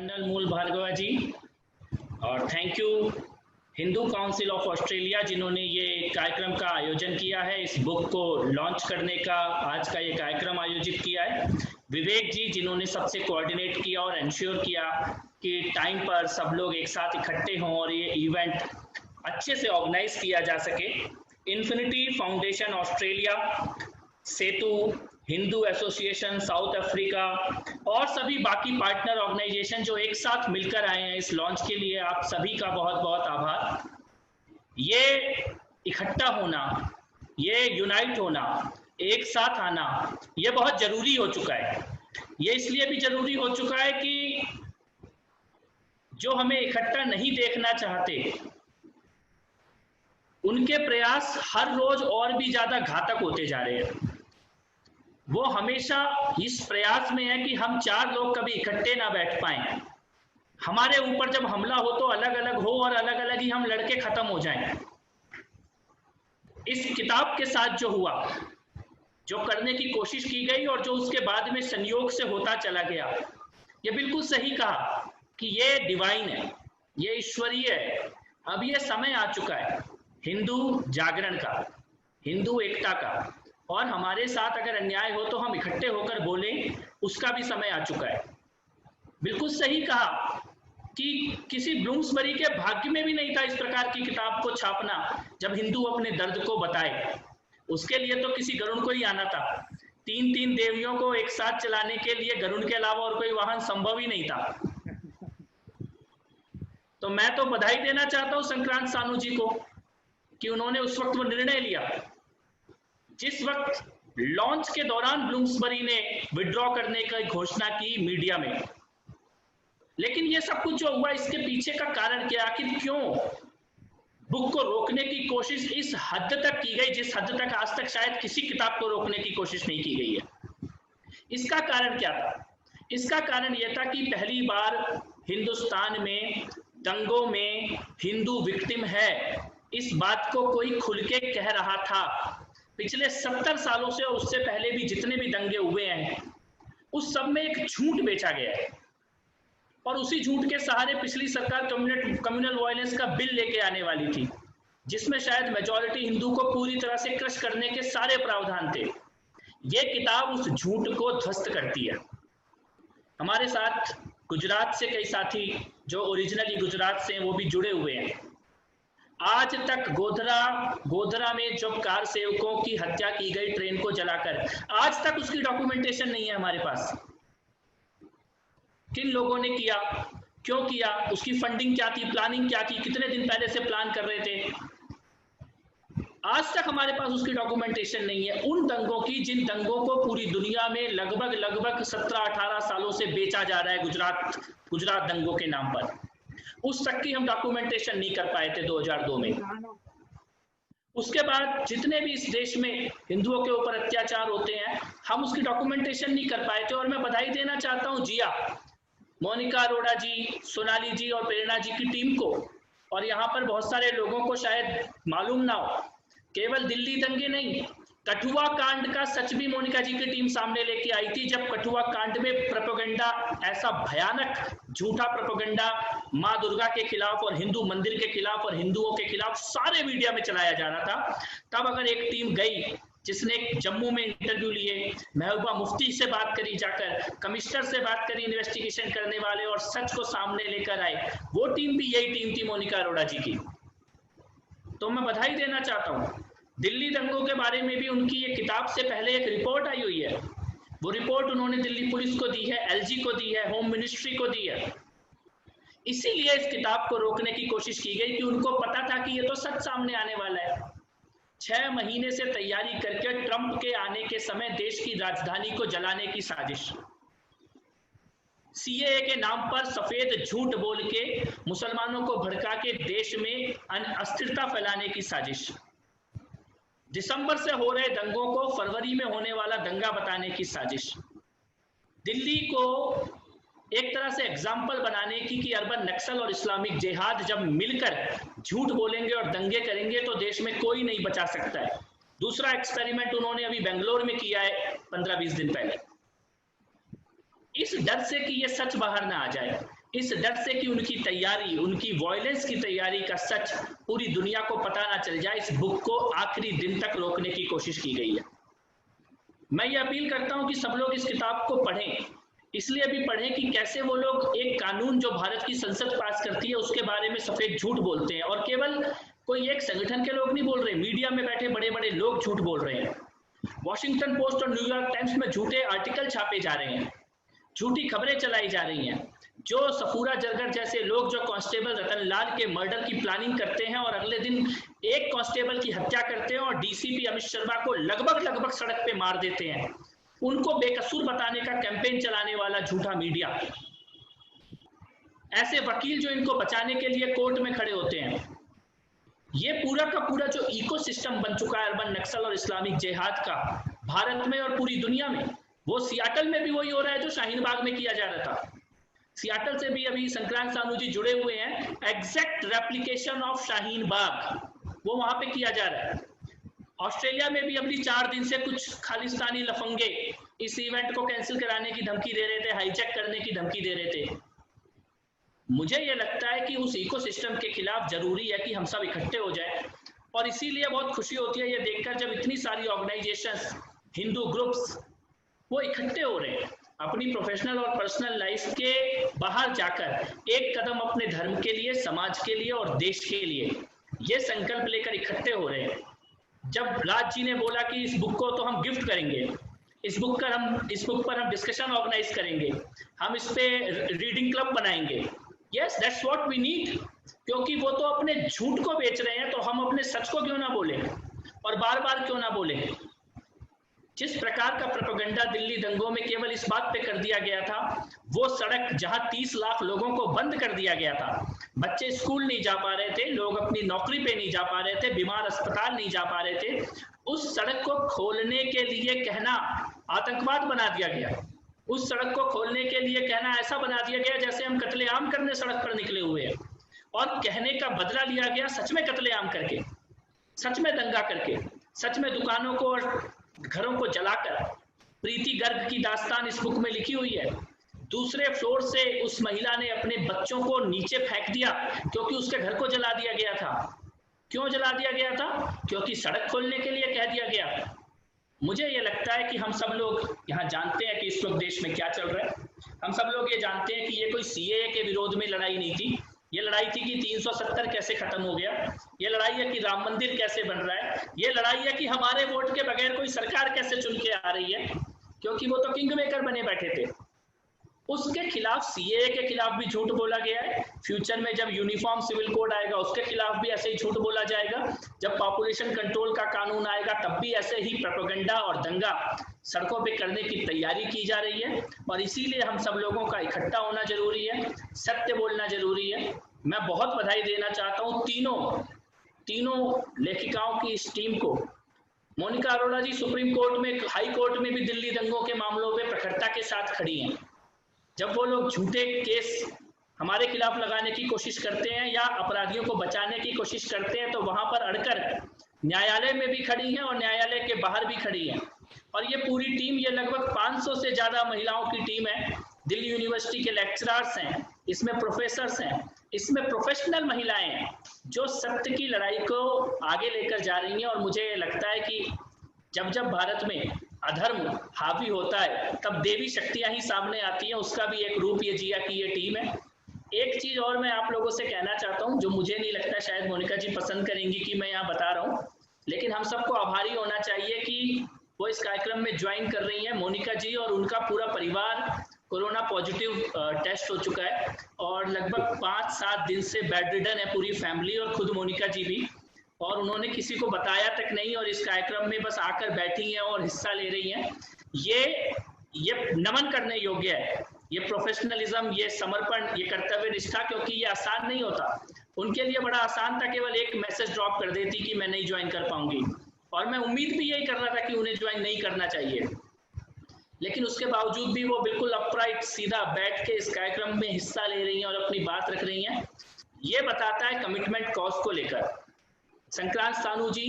Colonel मूल भार्गवा जी और thank you Hindu council of Australia जिन्होंने ये कार्यक्रम का आयोजन किया है। इस बुक को लॉन्च करने का आज का ये कार्यक्रम आयोजित किया है। विवेक जी जिन्होंने सबसे कोऑर्डिनेट किया और इंश्योर किया कि टाइम पर सब लोग एक साथ इकट्ठे हों और ये इवेंट अच्छे से ऑर्गेनाइज किया जा सके। इन्फिनिटी फाउंडेशन ऑस्ट्रेलिया, सेतु, हिंदू एसोसिएशन साउथ अफ्रीका और सभी बाकी पार्टनर ऑर्गेनाइजेशन जो एक साथ मिलकर आए हैं इस लॉन्च के लिए, आप सभी का बहुत बहुत आभार। ये इकट्ठा होना, ये यूनाइट होना, एक साथ आना, ये बहुत जरूरी हो चुका है। ये इसलिए भी जरूरी हो चुका है कि जो हमें इकट्ठा नहीं देखना चाहते उनके प्रयास हर रोज और भी ज्यादा घातक होते जा रहे हैं। वो हमेशा इस प्रयास में है कि हम चार लोग कभी इकट्ठे ना बैठ पाएं। हमारे ऊपर जब हमला हो तो अलग अलग हो और अलग अलग ही हम लड़के खत्म हो जाएं। इस किताब के साथ जो हुआ, जो करने की कोशिश की गई और जो उसके बाद में संयोग से होता चला गया, ये बिल्कुल सही कहा कि ये डिवाइन है, ये ईश्वरीय है। अब ये समय आ चुका है हिंदू जागरण का, हिंदू एकता का, और हमारे साथ अगर अन्याय हो तो हम इकट्ठे होकर बोलें, उसका भी समय आ चुका है। बिल्कुल सही कहा कि किसी ब्लूम्सबरी के भाग्य में भी नहीं था इस प्रकार की किताब को छापना जब हिंदू अपने दर्द को बताए। उसके लिए तो किसी गरुड़ को ही आना था। तीन तीन देवियों को एक साथ चलाने के लिए गरुड़ के अलावा और कोई वाहन संभव ही नहीं था। तो मैं तो बधाई देना चाहता हूं संक्रांत सानू जी को कि उन्होंने उस वक्त वो निर्णय लिया जिस वक्त लॉन्च के दौरान ब्लूम्सबरी ने विड्रॉ करने की घोषणा की मीडिया में। लेकिन ये सब कुछ जो हुआ, इसके पीछे का कारण क्या, आखिर क्यों बुक को रोकने की कोशिश इस हद तक की गई जिस हद तक आज तक शायद किसी किताब को रोकने की कोशिश नहीं की गई है। इसका कारण क्या था? इसका कारण यह था कि पहली बार हिंदुस्तान में दंगों में हिंदू विक्टिम है, इस बात को कोई खुल के कह रहा था। पिछले 70 सालों से और उससे पहले भी जितने भी दंगे हुए हैं उस सब में एक झूठ बेचा गया है और उसी झूठ के सहारे पिछली सरकार कम्युनल वायलेंस का बिल लेके आने वाली थी जिसमें शायद मेजॉरिटी हिंदू को पूरी तरह से क्रश करने के सारे प्रावधान थे। ये किताब उस झूठ को ध्वस्त करती है। हमारे साथ गुजरात से कई साथी जो ओरिजिनली गुजरात से हैं वो भी जुड़े हुए हैं। आज तक गोधरा में जब कार सेवकों की हत्या की गई ट्रेन को जलाकर, आज तक उसकी डॉक्यूमेंटेशन नहीं है हमारे पास। किन लोगों ने किया, क्यों किया, उसकी फंडिंग क्या थी, प्लानिंग क्या थी, कितने दिन पहले से प्लान कर रहे थे, आज तक हमारे पास उसकी डॉक्यूमेंटेशन नहीं है। उन दंगों की जिन दंगों को पूरी दुनिया में लगभग 17-18 सालों से बेचा जा रहा है गुजरात दंगों के नाम पर, उस तक की हम डॉक्यूमेंटेशन नहीं कर पाए थे 2002 में। उसके बाद जितने भी इस देश में हिंदुओं के ऊपर अत्याचार होते हैं हम उसकी डॉक्यूमेंटेशन नहीं कर पाए थे। और मैं बधाई देना चाहता हूं जिया, मोनिका अरोड़ा जी, सोनाली जी और प्रेरणा जी की टीम को। और यहाँ पर बहुत सारे लोगों को शायद मालूम ना हो, केवल दिल्ली दंगे नहीं, कठुआ कांड का सच भी मोनिका जी की टीम सामने लेके आई थी। जब कठुआ कांड में प्रोपेगेंडा, ऐसा भयानक झूठा प्रोपेगेंडा माँ दुर्गा के खिलाफ और हिंदू मंदिर के खिलाफ और हिंदुओं के खिलाफ सारे मीडिया में चलाया जा रहा था, तब अगर एक टीम गई जिसने जम्मू में इंटरव्यू लिए, महबूबा मुफ्ती से बात करी, जाकर कमिश्नर से बात करी इन्वेस्टिगेशन करने वाले, और सच को सामने लेकर आए, वो टीम भी यही टीम थी मोनिका अरोड़ा जी की। तो मैं बधाई देना चाहता हूँ। दिल्ली दंगों के बारे में भी उनकी ये किताब से पहले एक रिपोर्ट आई हुई है। वो रिपोर्ट उन्होंने दिल्ली पुलिस को दी है, एलजी को दी है, होम मिनिस्ट्री को दी है। इसीलिए इस किताब को रोकने की कोशिश की गई कि उनको पता था कि ये तो सच सामने आने वाला है। 6 महीने से तैयारी करके ट्रंप के आने के समय देश की राजधानी को जलाने की साजिश, सीएए के नाम पर सफेद झूठ बोल के मुसलमानों को भड़का के देश में अस्थिरता फैलाने की साजिश, दिसंबर से हो रहे दंगों को फरवरी में होने वाला दंगा बताने की साजिश, दिल्ली को एक तरह से एग्जाम्पल बनाने की कि अर्बन नक्सल और इस्लामिक जिहाद जब मिलकर झूठ बोलेंगे और दंगे करेंगे तो देश में कोई नहीं बचा सकता है। दूसरा एक्सपेरिमेंट उन्होंने अभी बेंगलोर में किया है 15-20 दिन पहले, इस डर से कि ये सच बाहर ना आ जाए। इस डर से कि उनकी तैयारी, उनकी वायलेंस की तैयारी का सच पूरी दुनिया को पता ना चल जाए, इस बुक को आखिरी दिन तक रोकने की कोशिश की गई है। मैं ये अपील करता हूं कि सब लोग इस किताब को पढ़ें, इसलिए भी पढ़ें कि कैसे वो लोग एक कानून जो भारत की संसद पास करती है उसके बारे में सफेद झूठ बोलते हैं, और केवल कोई एक संगठन के लोग नहीं बोल रहे, मीडिया में बैठे बड़े बड़े लोग झूठ बोल रहे हैं। वॉशिंगटन पोस्ट और न्यूयॉर्क टाइम्स में झूठे आर्टिकल छापे जा रहे हैं, झूठी खबरें चलाई जा रही हैं। जो सफूरा जरगर जैसे लोग जो कांस्टेबल रतन लाल के मर्डर की प्लानिंग करते हैं और अगले दिन एक कांस्टेबल की हत्या करते हैं और डीसीपी अमित शर्मा को लगभग सड़क पे मार देते हैं, उनको बेकसूर बताने का कैंपेन चलाने वाला झूठा मीडिया, ऐसे वकील जो इनको बचाने के लिए कोर्ट में खड़े होते हैं, ये पूरा का पूरा जो इकोसिस्टम बन चुका है अर्बन नक्सल और इस्लामिक जिहाद का भारत में और पूरी दुनिया में, वो सियाटल में भी वही हो रहा है जो शाहीन बाग में किया जा रहा था। सियाटल से भी अभी संक्रांत सानू जी जुड़े हुए हैं, exact replication of Shaheen Bagh वो वहां पे किया जा रहा है। ऑस्ट्रेलिया में भी अभी 4 दिन से कुछ खालिस्तानी लफंगे इस इवेंट को कैंसिल कराने की धमकी दे रहे थे, हाईजैक करने की धमकी दे रहे थे। मुझे ये लगता है कि उस इकोसिस्टम के खिलाफ जरूरी है कि हम सब इकट्ठे हो जाएं, और इसीलिए बहुत खुशी होती है ये देखकर जब इतनी सारी ऑर्गेनाइजेशंस, हिंदू ग्रुप्स वो इकट्ठे हो रहे हैं, अपनी प्रोफेशनल और पर्सनल लाइफ के बाहर जाकर एक कदम अपने धर्म के लिए, समाज के लिए और देश के लिए ये संकल्प लेकर इकट्ठे हो रहे हैं। जब राज जी ने बोला कि इस बुक को तो हम गिफ्ट करेंगे, इस बुक पर हम डिस्कशन ऑर्गेनाइज करेंगे, हम इस पे रीडिंग क्लब बनाएंगे, yes that's what we need, क्योंकि वो तो अपने झूठ को बेच रहे हैं, तो हम अपने सच को क्यों ना बोले और बार बार क्यों ना बोले। जिस प्रकार का प्रोपेगेंडा दिल्ली दंगों में केवल इस बात पे कर दिया गया था, वो सड़क जहां 30 लाख लोगों को बंद कर दिया गया था, बच्चे स्कूल नहीं जा पा रहे थे, लोग अपनी नौकरी पे नहीं जा पा रहे थे, बीमार अस्पताल नहीं जा पा रहे थे, उस सड़क को खोलने के लिए कहना आतंकवाद बना दिया गया। उस सड़क को खोलने के लिए कहना ऐसा बना दिया गया जैसे हम कत्लेआम करने सड़क पर निकले हुए हैं, और कहने का बदला लिया गया सच में कत्लेआम करके, सच में दंगा करके, सच में दुकानों को और घरों को जलाकर। प्रीति गर्ग की दास्तान इस बुक में लिखी हुई है। दूसरे फ्लोर से उस महिला ने अपने बच्चों को नीचे फेंक दिया क्योंकि उसके घर को जला दिया गया था। क्यों जला दिया गया था? क्योंकि सड़क खोलने के लिए कह दिया गया। मुझे ये लगता है कि हम सब लोग यहाँ जानते हैं कि इस वक्त देश में क्या चल रहा है। हम सब लोग ये जानते हैं कि ये कोई सीएए के विरोध में लड़ाई नहीं थी, ये लड़ाई थी कि 370 कैसे खत्म हो गया, ये लड़ाई है कि राम मंदिर कैसे बन रहा है, ये लड़ाई है कि हमारे वोट के बगैर कोई सरकार कैसे चुन के आ रही है, क्योंकि वो तो किंग मेकर बने बैठे थे। उसके खिलाफ सीएए के खिलाफ भी झूठ बोला गया है। फ्यूचर में जब यूनिफॉर्म सिविल कोड आएगा उसके खिलाफ भी ऐसे ही झूठ बोला जाएगा। जब पॉपुलेशन कंट्रोल का कानून आएगा तब भी ऐसे ही प्रोपेगेंडा और दंगा सड़कों पे करने की तैयारी की जा रही है, और इसीलिए हम सब लोगों का इकट्ठा होना जरूरी है, सत्य बोलना जरूरी है। मैं बहुत बधाई देना चाहता हूँ तीनों लेखिकाओं की इस टीम को। मोनिका अरोड़ा जी सुप्रीम कोर्ट में, हाई कोर्ट में भी दिल्ली दंगों के मामलों में प्रखरता के साथ खड़ी हैं। जब वो लोग झूठे केस हमारे खिलाफ लगाने की कोशिश करते हैं या अपराधियों को बचाने की कोशिश करते हैं, तो वहां पर अड़कर न्यायालय में भी खड़ी हैं और न्यायालय के बाहर भी खड़ी हैं। और ये पूरी टीम, ये लगभग 500 से ज्यादा महिलाओं की टीम है। दिल्ली यूनिवर्सिटी के लेक्चरर्स हैं, इसमें प्रोफेसर्स हैं, इसमें प्रोफेशनल महिलाएं हैं जो सत्य की लड़ाई को आगे लेकर जा रही हैं। और मुझे लगता है कि जब जब भारत में अधर्म हावी होता है तब देवी शक्तियां ही सामने आती हैं। उसका भी एक रूप ये जिया की ये टीम है। एक चीज और मैं आप लोगों से कहना चाहता हूं जो मुझे नहीं लगता शायद मोनिका जी पसंद करेंगी कि मैं यहाँ बता रहा हूँ, लेकिन हम सबको आभारी होना चाहिए कि वो इस कार्यक्रम में ज्वाइन कर रही हैं। मोनिका जी और उनका पूरा परिवार कोरोना पॉजिटिव टेस्ट हो चुका है और लगभग 5-7 दिन से बेड रिडन है पूरी फैमिली, और खुद मोनिका जी भी, और उन्होंने किसी को बताया तक नहीं, और इस कार्यक्रम में बस आकर बैठी हैं और हिस्सा ले रही हैं। ये नमन करने योग्य है, ये प्रोफेशनलिज्म, ये समर्पण, ये कर्तव्य निष्ठा, क्योंकि ये आसान नहीं होता। उनके लिए बड़ा आसान था, केवल एक मैसेज ड्रॉप कर देती कि मैं नहीं ज्वाइन कर पाऊंगी, और मैं उम्मीद भी यही कर रहा था कि उन्हें ज्वाइन नहीं करना चाहिए, लेकिन उसके बावजूद भी वो बिल्कुल अपराइट सीधा बैठ के इस कार्यक्रम में हिस्सा ले रही हैं और अपनी बात रख रही हैं। ये बताता है कमिटमेंट कॉज को लेकर। संक्रांत सानू जी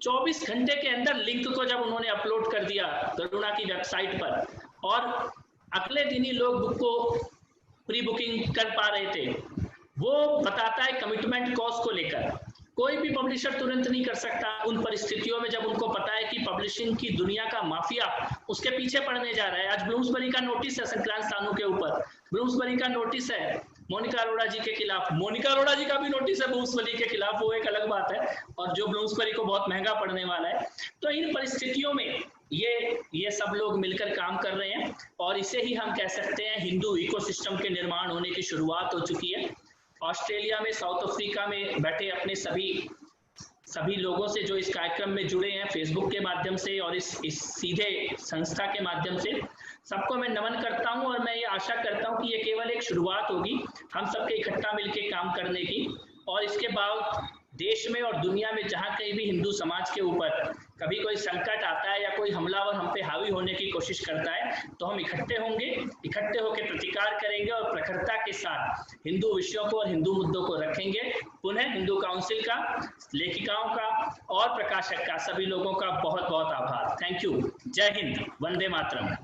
24 घंटे के अंदर लिंक को जब उन्होंने अपलोड कर दिया करुणा की वेबसाइट पर, और अगले दिन ही लोग बुक को प्री बुकिंग कर पा रहे थे। वो बताता है कमिटमेंट कॉस्ट को लेकर। कोई भी पब्लिशर तुरंत नहीं कर सकता उन परिस्थितियों में जब उनको पता है कि पब्लिशिंग की दुनिया का माफिया उसके पीछे पड़ने जा रहा है। आज ब्लूम्सबरी का नोटिस है संक्रांत सानू के ऊपर, ब्लूम्सबरी का नोटिस है मोनिका अरोड़ा जी के खिलाफ, मोनिका अरोड़ा जी का भी नोटिस है ब्लूम्सबरी के खिलाफ, वो एक अलग बात है, और जो ब्लूम्सबरी को बहुत महंगा पड़ने वाला है। तो इन परिस्थितियों में ये सब लोग मिलकर काम कर रहे हैं, और इसे ही हम कह सकते हैं हिंदू इकोसिस्टम के निर्माण होने की शुरुआत हो चुकी है। ऑस्ट्रेलिया में, साउथ अफ्रीका में बैठे अपने सभी लोगों से जो इस कार्यक्रम में जुड़े हैं फेसबुक के माध्यम से और इस सीधे संस्था के माध्यम से, सबको मैं नमन करता हूं, और मैं ये आशा करता हूं कि ये केवल एक शुरुआत होगी हम सबके इकट्ठा मिलकर काम करने की, और इसके बाद देश में और दुनिया में जहां कहीं भी हिंदू समाज के ऊपर कभी कोई संकट आता है या कोई हमलावर हम पे हावी होने की कोशिश करता है, तो हम इकट्ठे होंगे, इकट्ठे होकर प्रतिकार करेंगे और प्रखरता के साथ हिंदू विषयों को और हिंदू मुद्दों को रखेंगे। पुनः हिंदू काउंसिल का, लेखिकाओं का और प्रकाशक का, सभी लोगों का बहुत बहुत आभार। Thank you. जय हिंद, वंदे मातरम।